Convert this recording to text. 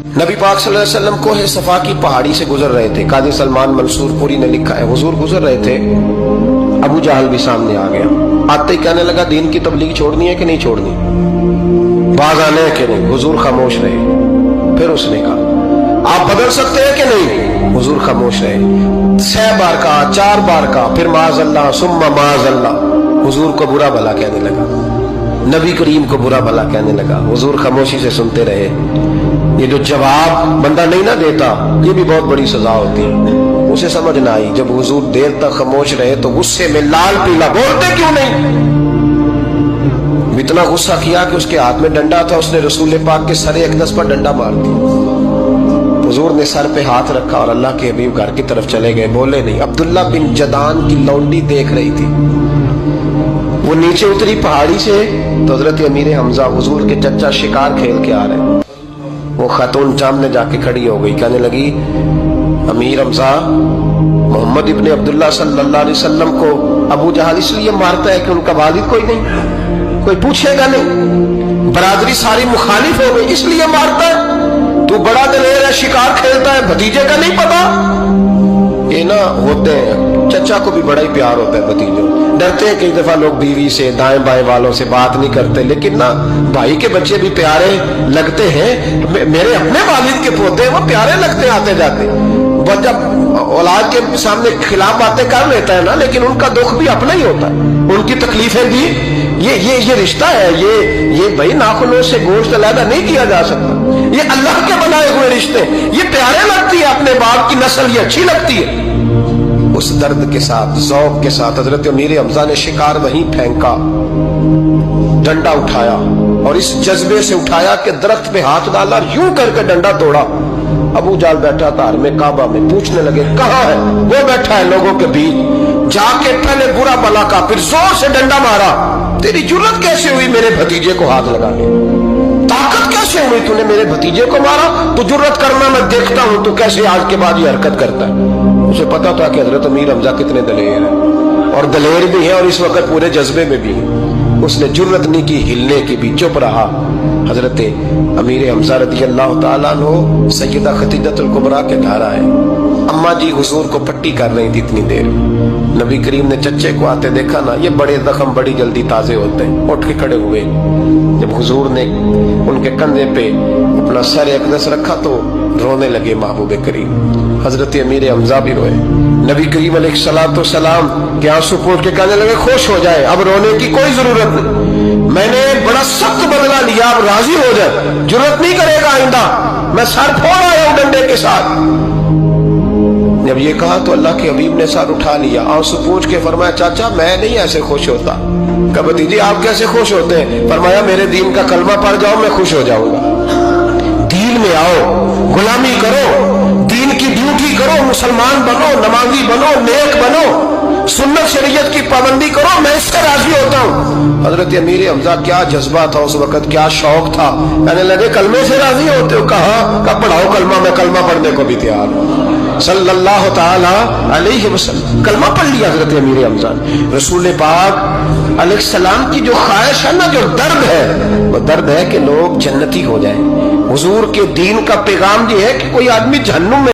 नबी पाक सल्लल्लाहु अलैहि वसल्लम कोहे सफा की पहाड़ी से गुजर रहे थे। काजी सलमान मंसूर पुरी ने लिखा है, हुजूर गुजर रहे थे, अबू जहल भी सामने आ गया। आते ही कहने लगा, दीन की तबलीग छोड़नी है कि नहीं छोड़नी, बाज आने है कि नहीं। हुजूर खामोश रहे। फिर उसने कहा, आप बदल सकते हैं कि नहीं। हुजूर खामोश रहे। 6 बार कहा, 4 बार कहा, फिर माज़अल्लाह सुम्मा माज़अल्लाह। हुजूर को बुरा भला कहने लगा, नबी करीम को बुरा भला कहने लगा। हुजूर खामोशी से सुनते रहे। ये जो जवाब बंदा नहीं ना देता, ये भी बहुत बड़ी सजा होती है। उसे समझ ना आई, जब हुजूर देर तक खामोश रहे तो गुस्से में लाल पीला, बोलते क्यों नहीं। इतना गुस्सा किया कि उसके हाथ में डंडा था, उसने रसूल पाक के सरे अक़दस पर डंडा मार दिया। हुजूर ने सर पे हाथ रखा और अल्लाह के हबीब घर की तरफ चले गए, बोले नहीं। अब्दुल्ला बिन जदान की लौंडी देख रही थी, वो नीचे उतरी पहाड़ी से तो हजरत अमीर हमजा हुजूर के चचा शिकार खेल के आ रहे। वो खातून सामने जाके खड़ी हो गई, कहने लगी, अमीर हमजा मोहम्मद इब्ने अब्दुल्ला सल्लल्लाहु अलैहि वसल्लम को अबू जहल इसलिए मारता है कि उनका वालिद कोई नहीं, कोई पूछेगा नहीं, बरादरी सारी मुखालिफ हो गई इसलिए मारता है। तू बड़ा दलेर है, शिकार खेलता है, भतीजे का नहीं पता। ये ना होते हैं, चचा को भी बड़ा ही प्यार होता है भतीजों। डरते हैं कई दफा लोग बीवी से, दाएं बाएं वालों से बात नहीं करते, लेकिन ना भाई के बच्चे भी प्यारे लगते हैं। मेरे अपने वालिद के पोते वो प्यारे लगते आते जाते। वो जब औलाद के सामने खिलाफ बातें कर लेता है ना, लेकिन उनका दुख भी अपना ही होता है, उनकी तकलीफें भी। ये रिश्ता है, ये भाई नाखूनों से गोश्त अलग नहीं किया जा सकता। ये अल्लाह के बनाए हुए रिश्ते, ये प्यारे लगती है, अपने बाप की नस्ल ये अच्छी लगती है। उस दर्द के साथ, ज़ौक़ के साथ हजरत अमीर हमजा ने शिकार वहीं फेंका, डंडा उठाया और इस जज्बे से उठाया कि दरख्त पे हाथ डाला, यूं करके डंडा तोड़ा। अबू जाल बैठा था हर में काबा में, पूछने लगे कहाँ है। वो बैठा है लोगों के बीच। जाके पहले बुरा भला का, फिर जोर से डंडा मारा। तेरी जुर्रत कैसे हुई मेरे भतीजे को हाथ लगाने, ताकत कैसे हुई तूने मेरे भतीजे को मारा। तू जुर्रत करना मैं देखता हूं, तू कैसे आज के बाद ये हरकत करता है। उसे पता था कि हजरत अमीर हमजा कितने दलेर हैं, और दलेर भी है और इस वक्त पूरे जज्बे में भी है। उसने जुर्रत नहीं की हिलने की भी, चुप रहा। हजरत अमीर हमजा रज़ी अल्लाह ताला अन्हु सैयदा खदीजतुल कुबरा के घर आए। अम्मा जी हुजूर को पट्टी कर रही थी इतनी देर। नबी करीम ने चच्चे को आते देखा ना, ये बड़े जख्म बड़ी जल्दी ताजे होते हैं। उठ के खड़े हुए। जब हुजूर ने उनके कंधे पे अपना सर अक़दस रखा तो रोने लगे महबूब करीम। हजरत अमीर हमजा भी रोए। नबी करीम अलैहिस्सलाम के आंसू पोंछ के कहने लगे, खुश हो जाए, अब रोने की कोई जरूरत नहीं, मैंने बड़ा सख्त बदला लिया, अब राजी हो जाए, जरूरत नहीं करेगा आइंदा, मैं सर फोड़ आया हूं डंडे के साथ। जब ये कहा तो अल्लाह के हबीब ने सर उठा लिया, आंसू पोंछ के फरमाया, चाचा मैं नहीं ऐसे खुश होता। कहा भतीजी आप कैसे खुश होते हैं। फरमाया, मेरे दीन का कलमा पढ़ जाओ मैं खुश हो जाऊंगा। दीन में आओ, गुलामी करो, दीन की ड्यूटी करो, मुसलमान बनो, नमाजी बनो, नेक बनो, सुन्नत शरीयत की पाबंदी करो, मैं इससे राजी होता हूँ। हजरत अमीर हमजा क्या जज्बा था उस वक्त, क्या शौक था। कहने लगे कलमे से राजी होते हो। कहा पढ़ाओ कलमा, मैं कलमा पढ़ने को भी तैयार हूँ। सल्लल्लाहु ताला अलैहि वसल्लम कलमा पढ़ लिया हजरत अमीर हमजा। रसूल पाक अलैहिस्सलाम की जो ख्वाहिश है ना, जो दर्द है, वो दर्द है कि लोग जन्नती हो जाएं। हुजूर के दीन का पैगाम ये है कि कोई आदमी जहन्नुम में